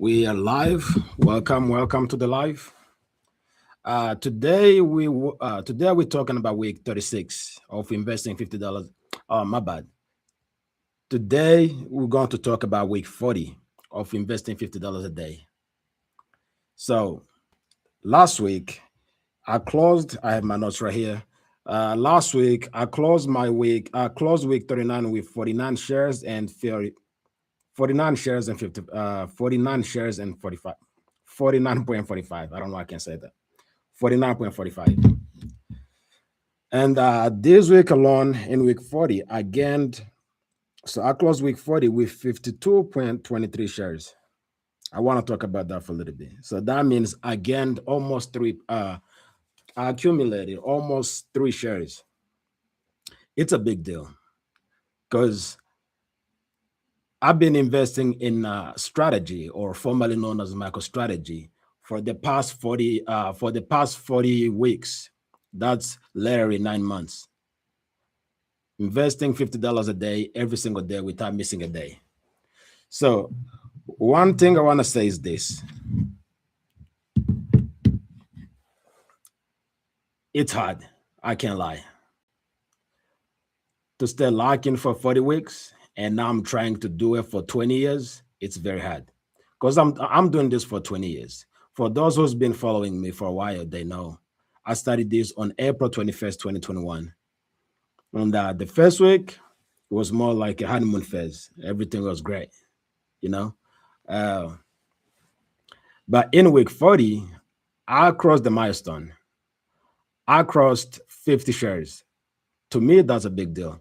We are live. Welcome to the live. Today we're talking about week 36 of investing $50. Oh, my bad. Today we're going to talk about week 40 of investing $50 a day. So last week I closed. I have my notes right here. Last week I closed my week. I closed week 39 with 49 shares and 49 shares and 49 shares and 45. 49.45. I don't know. I can say that. 49.45. And this week alone, in week 40, I gained. So I closed week 40 with 52.23 shares. I want to talk about that for a little bit. So that means I gained almost three. I accumulated almost 3 shares. It's a big deal because I've been investing in strategy, or formerly known as MicroStrategy, for the past 40 weeks. That's literally 9 months. Investing $50 a day every single day without missing a day. So one thing I want to say is this. It's hard. I can't lie. To stay locked in for 40 weeks, and now I'm trying to do it for 20 years, it's very hard. Because I'm doing this for 20 years. For those who's been following me for a while, they know. I started this on April 21st, 2021. And the first week was more like a honeymoon phase. Everything was great, you know. But in week 40, I crossed the milestone. I crossed 50 shares. To me, that's a big deal.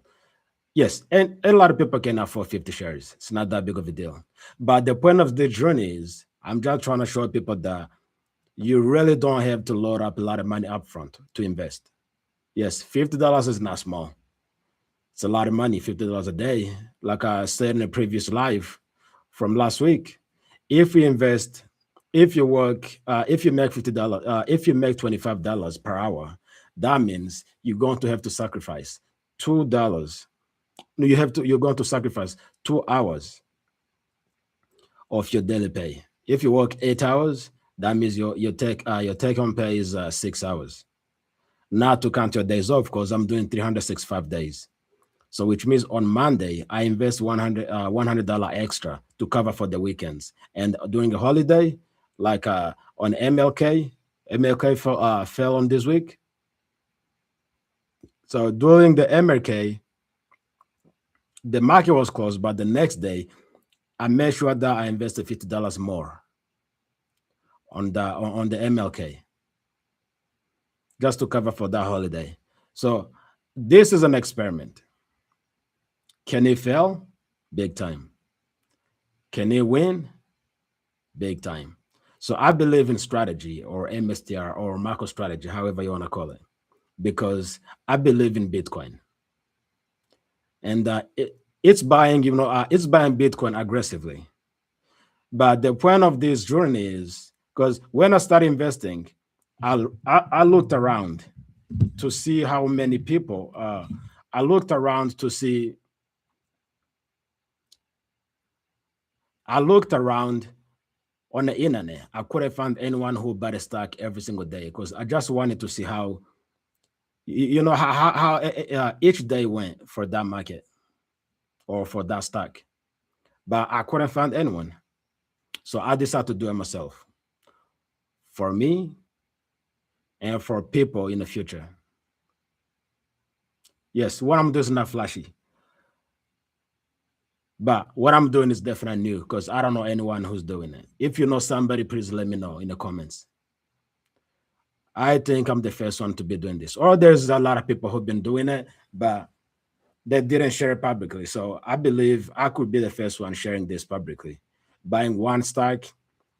Yes, and a lot of people can afford 50 shares. It's not that big of a deal. But the point of the journey is I'm just trying to show people that you really don't have to load up a lot of money up front to invest. Yes, $50 is not small. It's a lot of money, $50 a day. Like I said in the previous live from last week, if you invest, if you work, if you make $50, if you make $25 per hour, that means you're going to have to sacrifice $2. You're going to sacrifice 2 hours of your daily pay. If you work 8 hours, that means your take home pay is 6 hours. Not to count your days off, because I'm doing 365 days. So which means on Monday, I invest $100 extra to cover for the weekends. And during a holiday, like on MLK fell on this week. So during the MLK, the market was closed, but the next day, I made sure that I invested $50 more on the MLK, just to cover for that holiday. So this is an experiment. Can it fail? Big time. Can it win? Big time. So I believe in strategy, or MSTR, or macro strategy, however you want to call it, because I believe in Bitcoin. And it's buying Bitcoin aggressively. But the point of this journey is, because when I started investing, I looked around to see how many people. I looked around to see. I looked around on the internet. I couldn't find anyone who bought a stock every single day, because I just wanted to see how each day went for that market or for that stock. But I couldn't find anyone. So I decided to do it myself, for me and for people in the future. Yes, what I'm doing is not flashy, but what I'm doing is definitely new, because I don't know anyone who's doing it. If you know somebody, please let me know in the comments. I think I'm the first one to be doing this. Or there's a lot of people who've been doing it, but they didn't share it publicly. So I believe I could be the first one sharing this publicly, buying one stock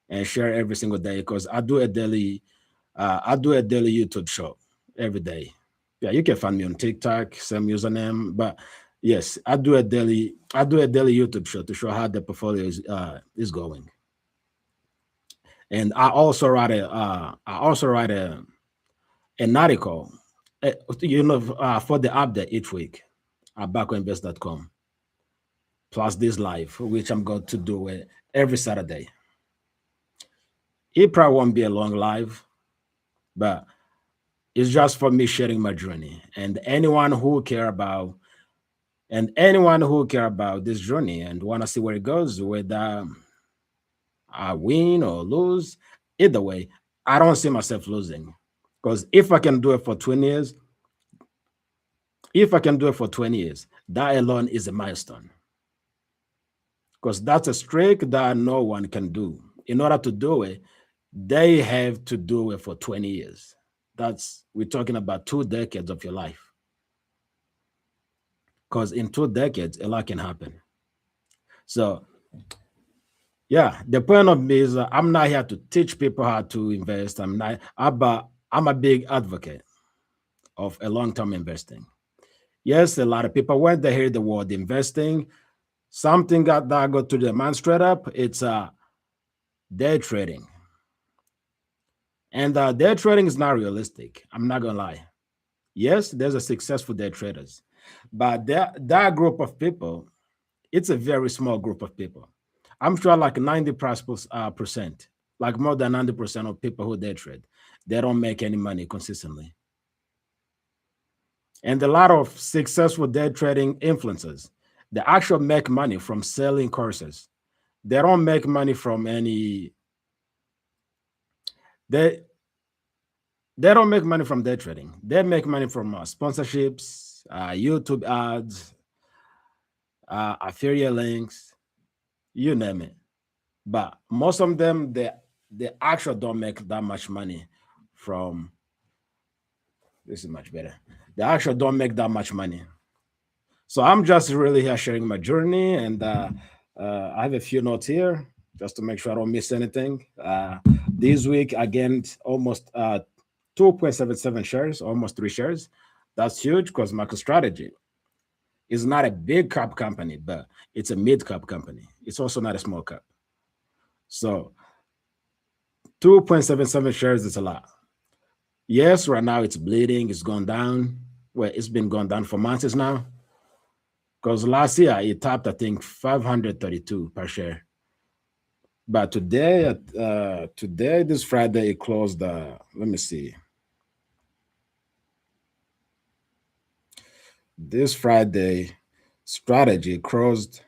and share every single day, because I do a daily YouTube show every day. Yeah, you can find me on TikTok, same username. But yes, I do a daily YouTube show to show how the portfolio is going. And I also write an article, for the update each week at backoinvest.com. Plus this live, which I'm going to do every Saturday. It probably won't be a long live, but it's just for me sharing my journey. And anyone who care about this journey and want to see where it goes, whether I win or lose, either way, I don't see myself losing. Because if I can do it for 20 years, that alone is a milestone. Because that's a streak that no one can do. In order to do it, they have to do it for 20 years. We're talking about 2 decades of your life. Because in 2 decades, a lot can happen. So, yeah, the point of me is I'm not here to teach people how to invest. I'm a big advocate of a long-term investing. Yes, a lot of people, when they hear the word investing, something that go to their mind straight up, it's day trading. And day trading is not realistic. I'm not gonna lie. Yes, there's a successful day traders, but that group of people, it's a very small group of people. I'm sure like 90 percent, like more than 90% of people who day trade, they don't make any money consistently. And a lot of successful day trading influencers, they actually make money from selling courses. They don't make money from any they they don't make money from day trading. They make money from sponsorships, YouTube ads, affiliate links, you name it. But most of them, they actually don't make that much money from this is much better. They actually don't make that much money. So I'm just really here sharing my journey, and I have a few notes here just to make sure I don't miss anything. This week again, almost 2.77 shares, almost 3 shares. That's huge because MicroStrategy is not a big cap company, but it's a mid cap company. It's also not a small cap. So 2.77 shares is a lot. Yes, right now it's bleeding, it's gone down. Well, it's been going down for months now. Because last year it topped, I think, 532 per share. But today, this Friday, it closed. Let me see. This Friday, strategy closed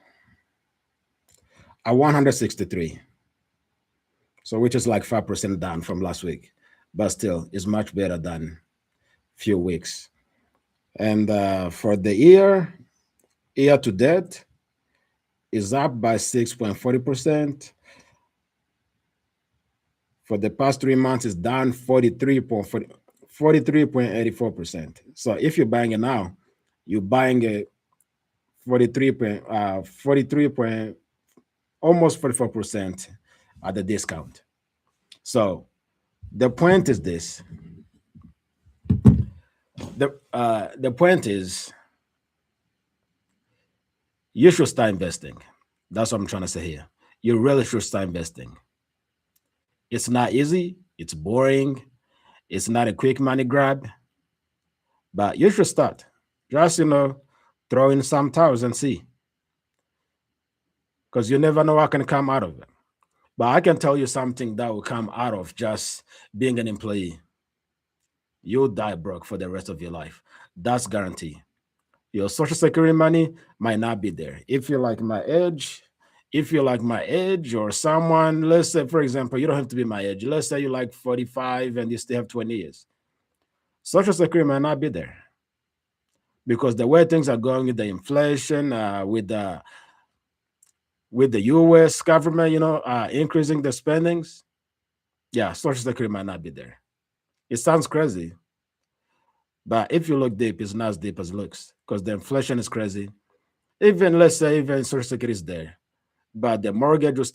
at 163. So which is like 5% down from last week, but still is much better than few weeks. And for the year to date, is up by 6.40%. For the past 3 months, it's down 43.84%. So if you're buying it now, you're buying a 43 point, almost 44% at the discount. So the point is this. The point is you should start investing. That's what I'm trying to say here. You really should start investing. It's not easy. It's boring. It's not a quick money grab, but you should start. Just throw in some towels and see, because you never know what can come out of it. But I can tell you something that will come out of just being an employee. You'll die broke for the rest of your life. That's guarantee. Your social security money might not be there. If you're like my age or someone, let's say, for example, you don't have to be my age. Let's say you're like 45 and you still have 20 years. Social security might not be there because the way things are going with the inflation, with the US government, increasing the spendings, yeah, social security might not be there. It sounds crazy, but if you look deep, it's not as deep as it looks because the inflation is crazy. Even let's say even social security is there, but the mortgage will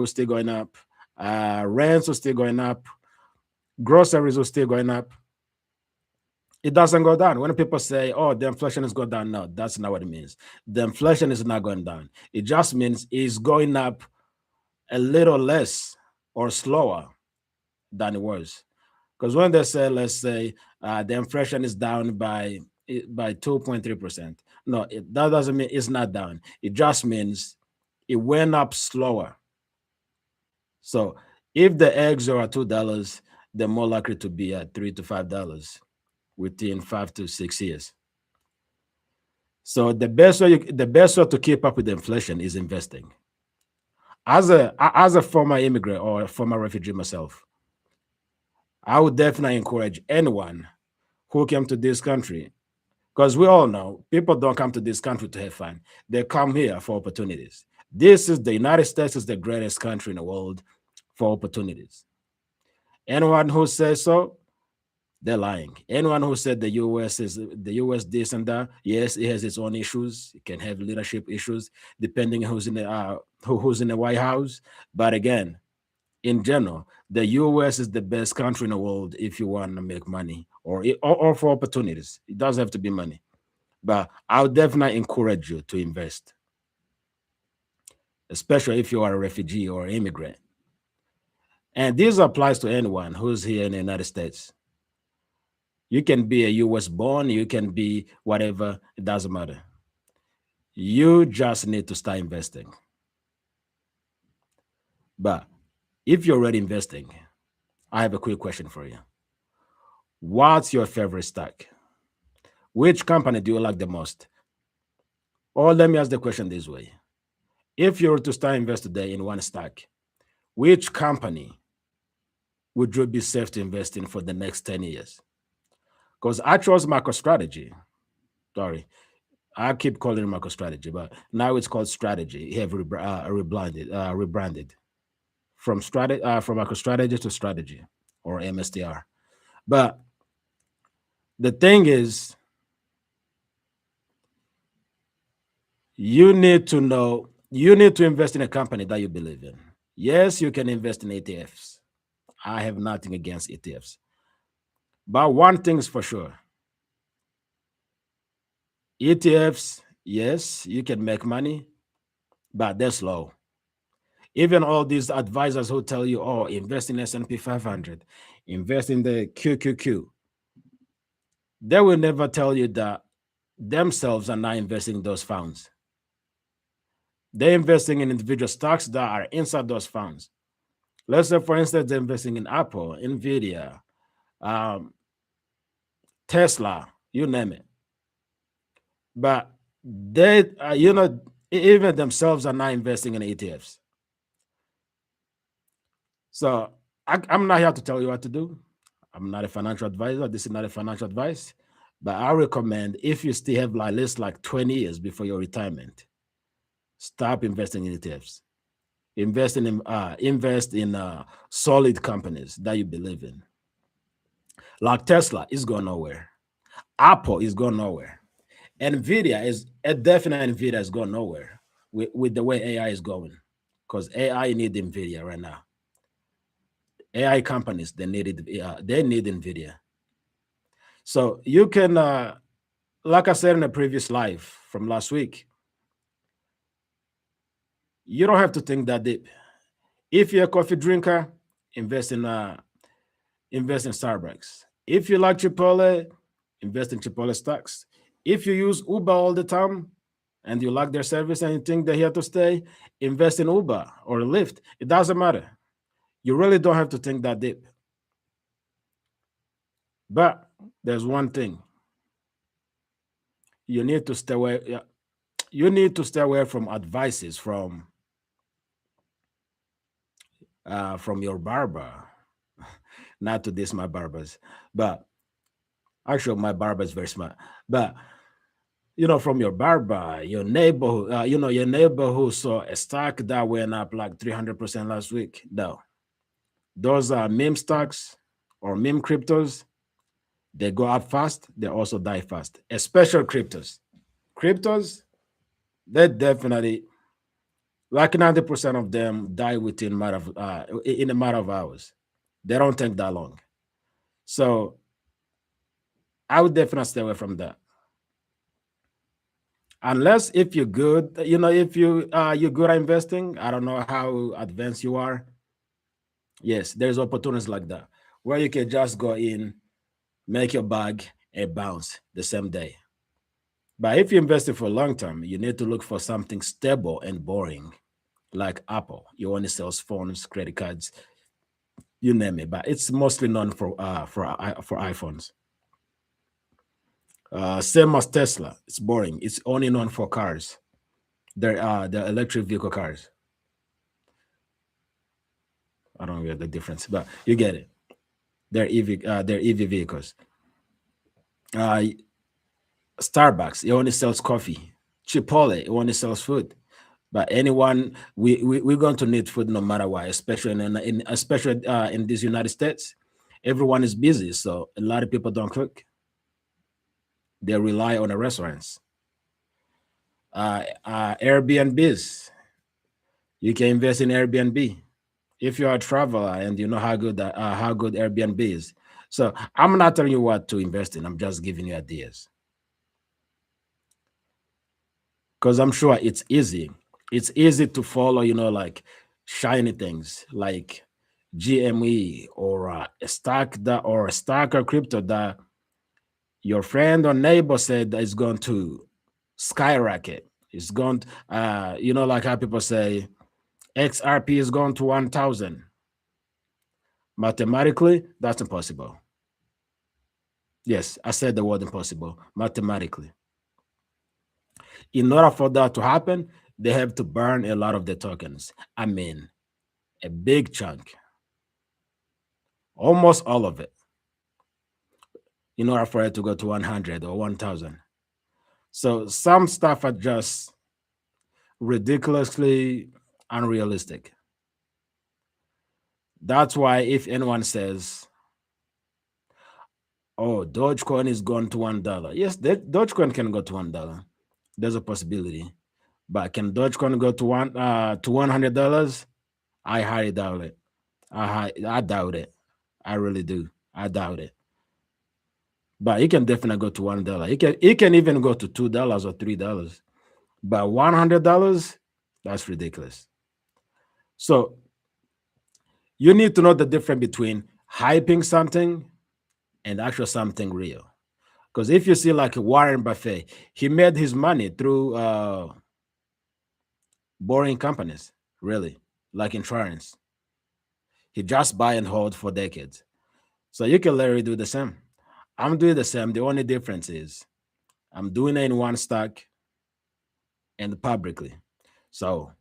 still going up, rents will still going up, groceries will still going up. It doesn't go down. When people say, "Oh, the inflation is going down," no, that's not what it means. The inflation is not going down. It just means it's going up a little less or slower than it was. Because when they say, let's say, the inflation is down by 2.3%, no, that doesn't mean it's not down. It just means it went up slower. So If the eggs are at $2, they're more likely to be at $3 to $5 within 5 to 6 years. So the best way to keep up with inflation is investing. As a former immigrant or a former refugee myself, I would definitely encourage anyone who came to this country, because we all know people don't come to this country to have fun. They come here for opportunities. This is the United States is the greatest country in the world for opportunities. Anyone who says so, they're lying. Anyone who said the US this and that, yes, it has its own issues. It can have leadership issues depending who's in the who's in the White House. But again, in general, the US is the best country in the world if you want to make money or for opportunities. It doesn't have to be money. But I would definitely encourage you to invest, especially if you are a refugee or immigrant. And this applies to anyone who's here in the United States. You can be a US born, you can be whatever, it doesn't matter. You just need to start investing. But if you're already investing, I have a quick question for you. What's your favorite stock? Which company do you like the most? Or let me ask the question this way. If you were to start invest today in one stock, which company would you be safe to invest in for the next 10 years? Because I chose MicroStrategy. Sorry, I keep calling it MicroStrategy, but now it's called Strategy. It have rebranded from MicroStrategy to Strategy or MSTR. But the thing is, you need to invest in a company that you believe in. Yes, you can invest in ETFs. I have nothing against ETFs. But one thing is for sure, ETFs, yes, you can make money, but they're slow. Even all these advisors who tell you, oh, invest in S&P 500, invest in the QQQ, they will never tell you that themselves are not investing in those funds. They're investing in individual stocks that are inside those funds. Let's say, for instance, they're investing in Apple, Nvidia, um, Tesla, you name it. But they, even themselves are not investing in ETFs. So I'm not here to tell you what to do. I'm not a financial advisor. This is not a financial advice. But I recommend if you still have at least like 20 years before your retirement, stop investing in ETFs. Invest in solid companies that you believe in. Like Tesla is going nowhere. Apple is going nowhere. Nvidia is a definite Nvidia is going nowhere with the way AI is going. Because AI need Nvidia right now. AI companies they need Nvidia. So you can like I said in a previous live from last week, you don't have to think that deep. If you're a coffee drinker, invest in Starbucks. If you like Chipotle, invest in Chipotle stocks. If you use Uber all the time and you like their service and you think they're here to stay, invest in Uber or Lyft. It doesn't matter. You really don't have to think that deep. But there's one thing. You need to stay away. Yeah, you need to stay away from advices from your barber. Not to diss my barbers, but actually my barber is very smart. But from your barber, your neighbor, your neighbor who saw a stock that went up like 300% last week. No, those are meme stocks or meme cryptos. They go up fast. They also die fast, especially cryptos. Cryptos, they definitely like 90% of them die in a matter of hours. They don't take that long. So I would definitely stay away from that. Unless if you're good, if you're good at investing. I don't know how advanced you are. Yes, there's opportunities like that where you can just go in, make your bag, and bounce the same day. But if you're investing for a long term, you need to look for something stable and boring, like Apple. You only sells phones, credit cards. you name it, but it's mostly known for iPhones. Same as Tesla. It's boring. It's only known for cars. They're electric vehicle cars. I don't get the difference, but you get it. They're EV vehicles. Uh, Starbucks, it only sells coffee. Chipotle, it only sells food. But anyone, we're going to need food no matter what, especially in these United States. Everyone is busy, so a lot of people don't cook. They rely on the restaurants. Airbnbs, you can invest in Airbnb if you're a traveler and you know how good Airbnb is. So I'm not telling you what to invest in. I'm just giving you ideas because I'm sure it's easy. It's easy to follow, like shiny things like GME or a stock or crypto that your friend or neighbor said that is going to skyrocket. It's going to, like how people say XRP is going to 1,000. Mathematically, that's impossible. Yes, I said the word impossible. Mathematically, in order for that to happen, they have to burn a lot of the tokens. I mean, a big chunk, almost all of it, in order for it to go to 100 or 1,000. So some stuff are just ridiculously unrealistic. That's why if anyone says, "Oh, Dogecoin is gone to $1," yes, Dogecoin can go to $1. There's a possibility, but can Dogecoin go to $100? I highly doubt it. I doubt it. I really do. I doubt it. But it can definitely go to $1. It can even go to $2 or $3. But $100, that's ridiculous. So you need to know the difference between hyping something and actual something real. Because if you see like Warren Buffett, he made his money through boring companies, really, like insurance. He just buy and hold for decades. So you can literally do the same. I'm doing the same. The only difference is I'm doing it in one stock and publicly. So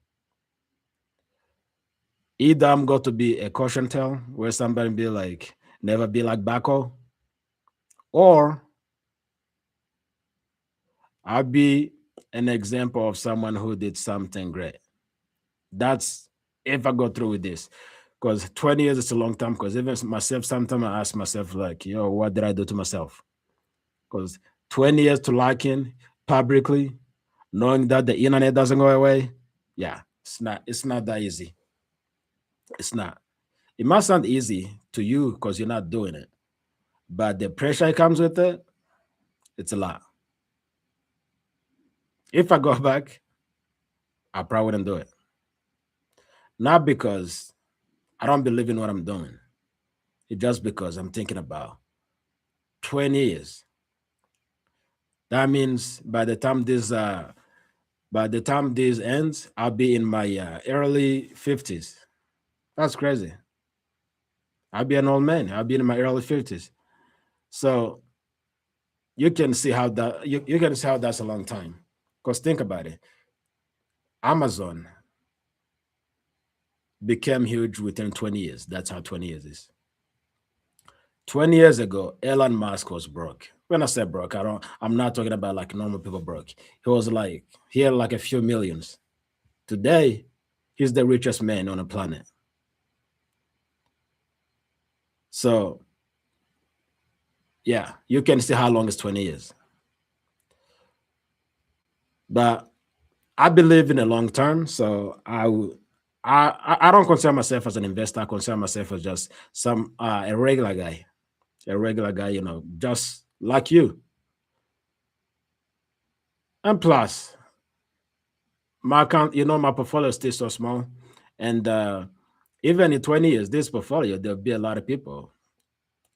either I'm going to be a caution tale where somebody be like, never be like Baco, or I'll be an example of someone who did something great. That's if I go through with this. Because 20 years is a long time. Because even myself, sometimes I ask myself, like, yo, what did I do to myself? Because 20 years to locking publicly, knowing that the internet doesn't go away, yeah, it's not that easy. It's not. It must sound easy to you because you're not doing it. But the pressure that comes with it, it's a lot. If I go back, I probably wouldn't do it. Not because I don't believe in what I'm doing. It's just because I'm thinking about 20 years. That means by the time this ends, I'll be in my early 50s. That's crazy. I'll be an old man. I'll be in my early 50s. So you can see how that's a long time. Because think about it. Amazon became huge within 20 years. That's how 20 years is. 20 years ago, Elon Musk was broke. When I say broke, I'm not talking about like normal people broke. He had like a few millions. Today, he's the richest man on the planet. So yeah, you can see how long is 20 years. But I believe in the long term. So I don't consider myself as an investor. I consider myself as just a regular guy. A regular guy, just like you. And plus, my account, my portfolio is still so small. And even in 20 years, this portfolio, there'll be a lot of people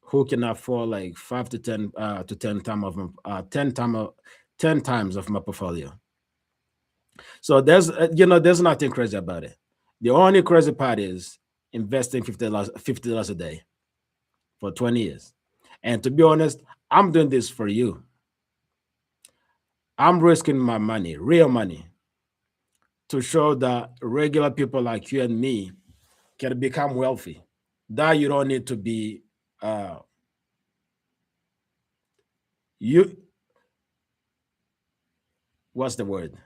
who can afford like 10 times of my portfolio. So there's nothing crazy about it. The only crazy part is investing $50 a day for 20 years. And to be honest, I'm doing this for you. I'm risking my money, real money, to show that regular people like you and me can become wealthy. That you don't need to be uh you what's the word?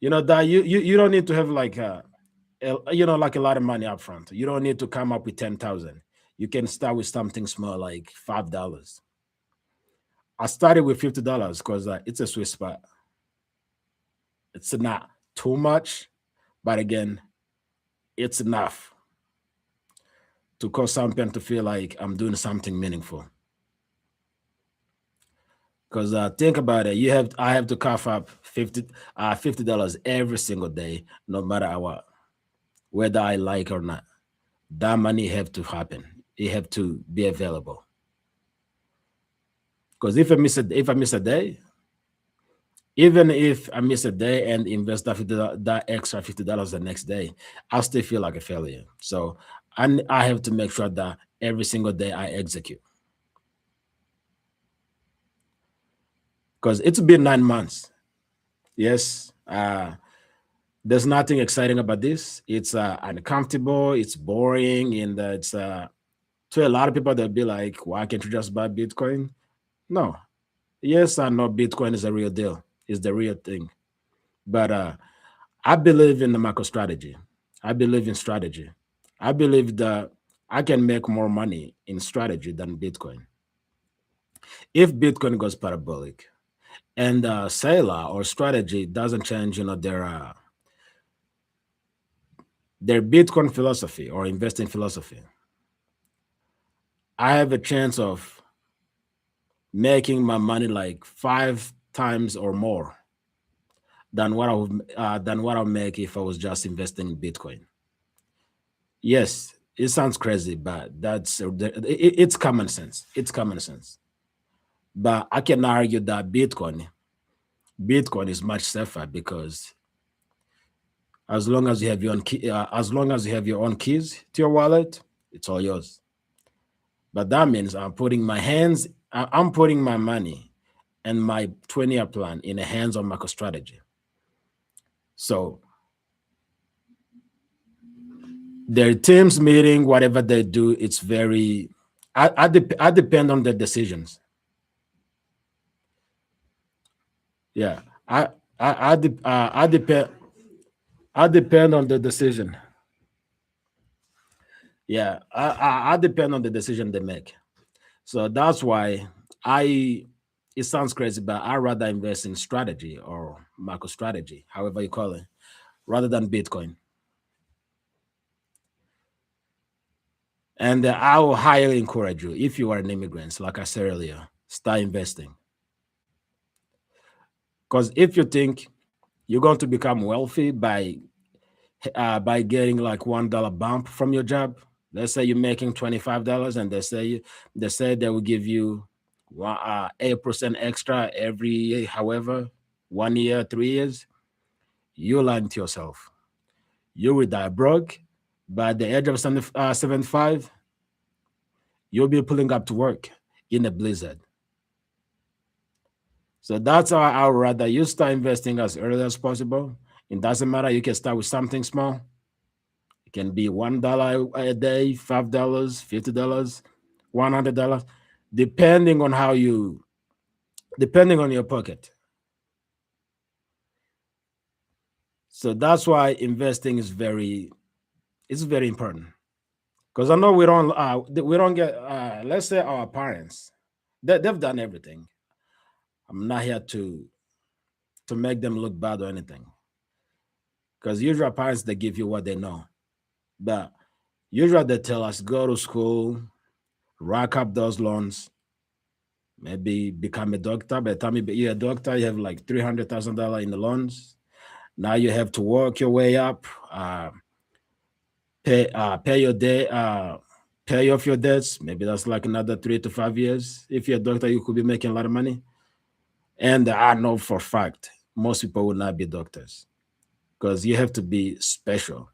That you don't need to have like like a lot of money up front. You don't need to come up with 10,000. You can start with something small like $5. I started with $50 because it's a sweet spot. It's not too much, but again, it's enough to cause something to feel like I'm doing something meaningful. Because think about it, I have to cough up $50 every single day, no matter what, whether I like or not. That money have to happen. It have to be available. Because if I miss a day, even if I miss a day and invest that extra $50 the next day, I'll still feel like a failure. So I have to make sure that every single day I execute. Because it's been 9 months. Yes. There's nothing exciting about this. It's uncomfortable, it's boring, and it's to a lot of people they'll be like, why can't you just buy Bitcoin? No. Yes, I know Bitcoin is a real deal. It's the real thing. But I believe in the macro strategy. I believe in strategy. I believe that I can make more money in strategy than Bitcoin. If Bitcoin goes parabolic and Sailor or strategy doesn't change, their Bitcoin philosophy or investing philosophy, I have a chance of making my money like 5 times or more than what I'll make if I was just investing in Bitcoin. Yes, it sounds crazy, but it's common sense. It's common sense. But I can argue that Bitcoin is much safer because as long as you have as long as you have your own keys to your wallet, it's all yours. But that means I'm putting my money and my 20-year plan in the hands of MicroStrategy. So their teams meeting, whatever they do, it's very. I depend on their decisions. Yeah, I depend. I depend on the decision. Yeah, I depend on the decision they make. So that's why I. It sounds crazy, but I rather invest in strategy or macro strategy, however you call it, rather than Bitcoin. And I will highly encourage you, if you are an immigrant, like I said earlier, start investing. Because if you think you're going to become wealthy by getting like $1 bump from your job, let's say you're making $25, and they say they will give you 8% extra every year, however, 1 year, 3 years, you lying to yourself. You will die broke. By the age of 75, you'll be pulling up to work in a blizzard. So that's how I would rather you start investing as early as possible. It doesn't matter. You can start with something small. It can be $1 a day, $5, $50, $100, depending on depending on your pocket. So that's why investing it's very important. Because I know we don't get let's say our parents, they've done everything. I'm not here to make them look bad or anything. Because usually parents they give you what they know. But usually they tell us go to school, rack up those loans, maybe become a doctor. By the time you're a doctor, you have like $300,000 in the loans. Now you have to work your way up, pay your debt, pay off your debts. Maybe that's like another 3 to 5 years. If you're a doctor, you could be making a lot of money. And I know for a fact most people will not be doctors because you have to be special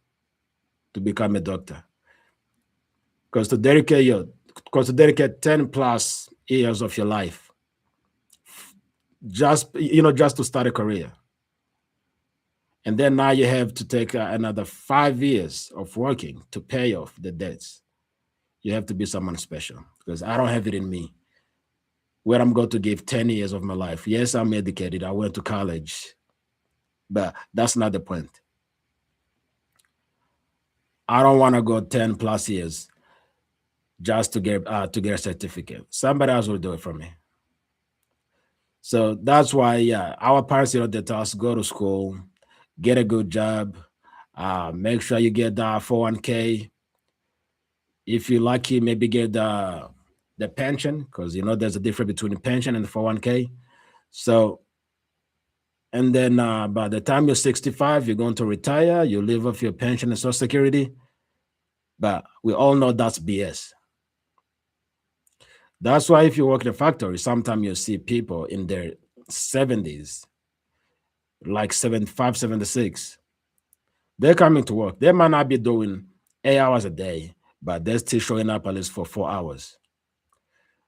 to become a doctor. because to dedicate 10 plus years of your life just to start a career, and then now you have to take another 5 years of working to pay off the debts. You have to be someone special, because I don't have it in me where I'm going to give 10 years of my life. Yes, I'm educated, I went to college, but that's not the point. I don't want to go 10 plus years just to get a certificate. Somebody else will do it for me. So that's why, yeah, our parents, they tell us go to school, get a good job, make sure you get the 401k. If you're lucky, maybe get the pension, because there's a difference between the pension and the 401k. So, and then by the time you're 65, you're going to retire, you live off your pension and social security. But we all know that's BS. That's why if you work in a factory, sometimes you see people in their 70s, like 75, 76. They're coming to work. They might not be doing 8 hours a day, but they're still showing up at least for 4 hours.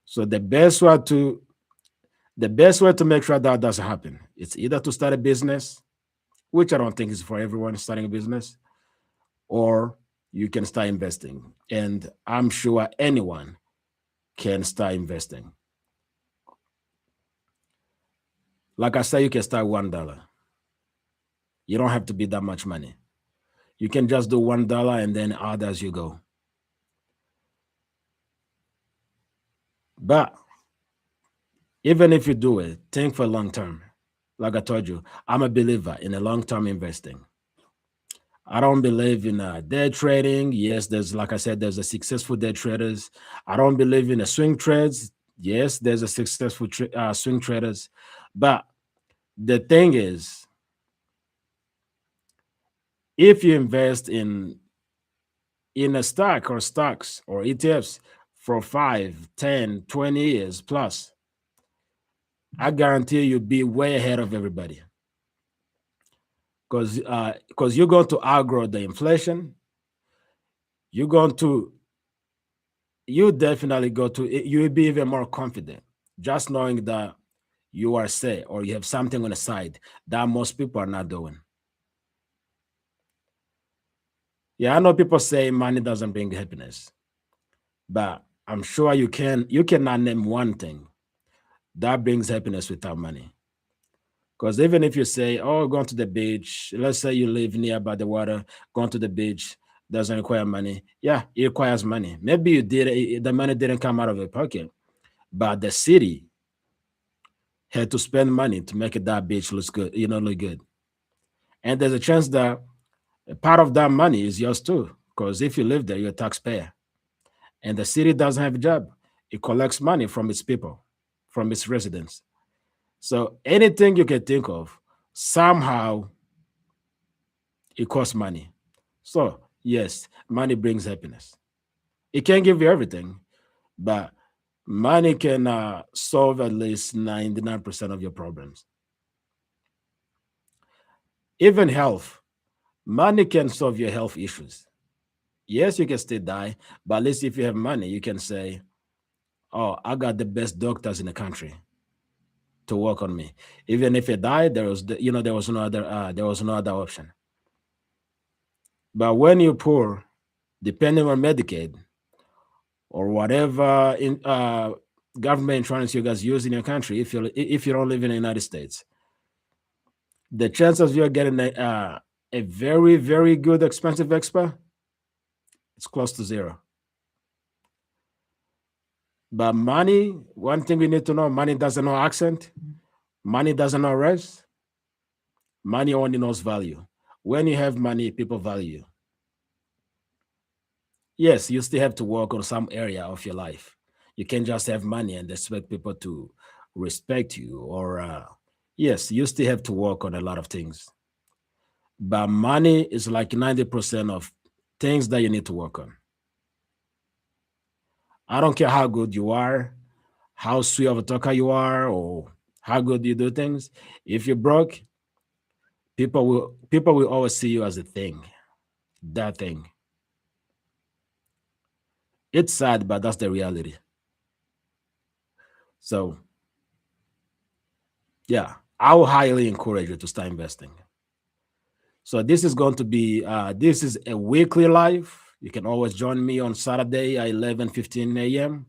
So the best way to make sure that doesn't happen, it's either to start a business, which I don't think is for everyone starting a business, or you can start investing. And I'm sure anyone can start investing. Like I said, you can start $1. You don't have to be that much money. You can just do $1 and then add as you go. But even if you do it, think for long term. Like I told you, I'm a believer in a long term investing. I don't believe in day trading. Yes, like I said, there's a successful day traders. I don't believe in a swing trades. Yes, there's a successful swing traders. But the thing is, if you invest in a stock or stocks or ETFs for 5, 10, 20 years plus, I guarantee you'll be way ahead of everybody, because you're going to outgrow the inflation. You're going to you definitely go to you will be even more confident just knowing that you are safe, or you have something on the side that most people are not doing. Yeah, I know people say money doesn't bring happiness, but I'm sure you cannot name one thing that brings happiness without money. Because even if you say, oh, going to the beach, let's say you live nearby the water, going to the beach doesn't require money. Yeah, it requires money. Maybe the money didn't come out of your pocket, but the city had to spend money to make it that beach look good. And there's a chance that a part of that money is yours too. Because if you live there, you're a taxpayer. And the city doesn't have a job. It collects money from its people, from its residents. So anything you can think of, somehow it costs money. So yes, money brings happiness. It can't give you everything, but money can solve at least 99% of your problems. Even health, money can solve your health issues. Yes, you can still die, but at least if you have money, you can say, "Oh, I got the best doctors in the country to work on me." Even if you die, there was no other option. But when you're poor, depending on Medicaid or whatever government insurance you guys use in your country, if you don't live in the United States, the chances of you getting a very very good expensive expert, it's close to zero. But money, one thing we need to know: money doesn't know accent, money doesn't know race, money only knows value. When you have money, people value you. Yes, you still have to work on some area of your life. You can't just have money and expect people to respect you, or yes, you still have to work on a lot of things. But money is like 90% of things that you need to work on. I don't care how good you are, how sweet of a talker you are, or how good you do things. If you're broke, people will always see you as a thing, that thing. It's sad, but that's the reality. So yeah, I will highly encourage you to start investing. So this is going to be this is a weekly live. You can always join me on Saturday at 11:15 a.m.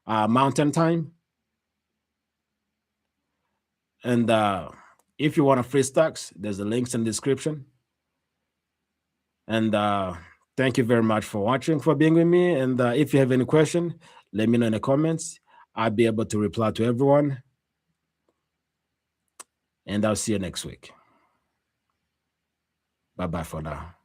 Mountain Time. And if you want a free stocks, there's the links in the description. And thank you very much for watching, for being with me. And if you have any question, let me know in the comments. I'll be able to reply to everyone. And I'll see you next week. Bye bye for now.